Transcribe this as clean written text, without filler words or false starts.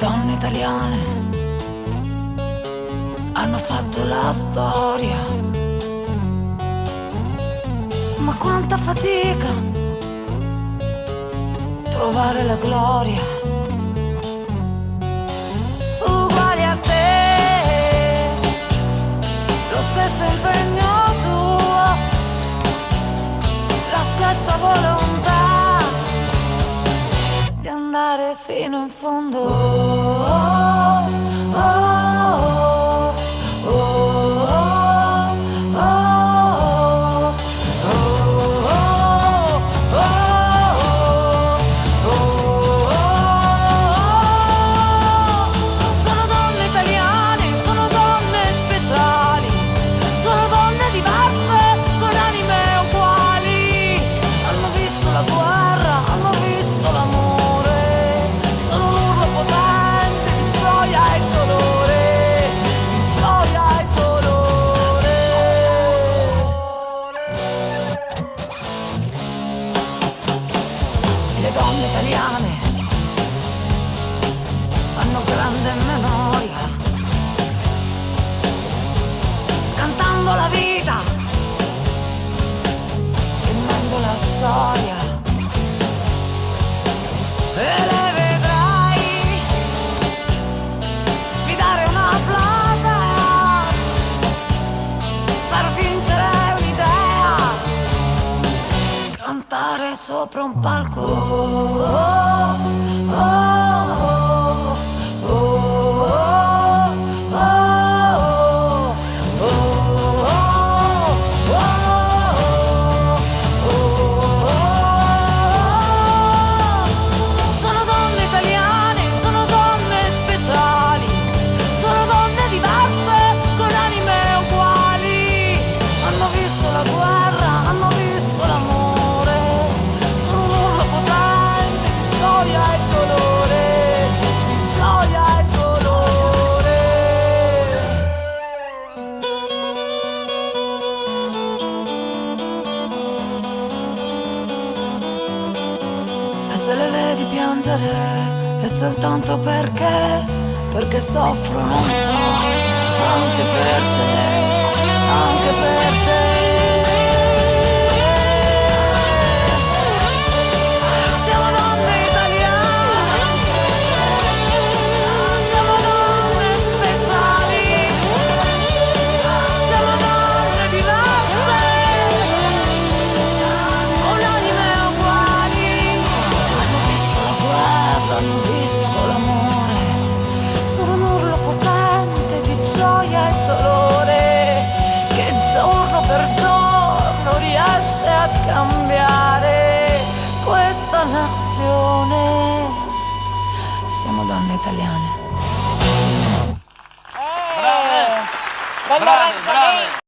donne italiane hanno fatto la storia, ma quanta fatica trovare la gloria. Uguali a te, lo stesso impegno tuo, la stessa volontà di andare fino in fondo. Sono donne italiane, sono donne speciali, sono donne diverse con anime uguali. Hanno visto la guerra, hanno visto l'amore, sono un urlo potente di gioia e dolore, di gioia e dolore. Le donne italiane hanno grande memoria, cantando la vita, filmando la storia. E le vedrai sfidare una platea, far vincere un'idea, cantare sopra un palco. Sono donne italiane, sono donne speciali, sono donne diverse con anime uguali. Hanno visto la guerra, hanno visto l'amore, sono un urlo potente di gioia e dolore, di gioia e dolore. E se le vedi piangere è soltanto perché soffrono un po', anche per te, anche per te. Siamo donne italiane, siamo donne speciali, siamo donne diverse, con anime uguali. Hanno visto la guerra, hanno visto l'amore, sono un urlo potente di gioia e dolore, che giorno per giorno riesce a cambiare questa nazione. Siamo donne italiane. Brave, brave.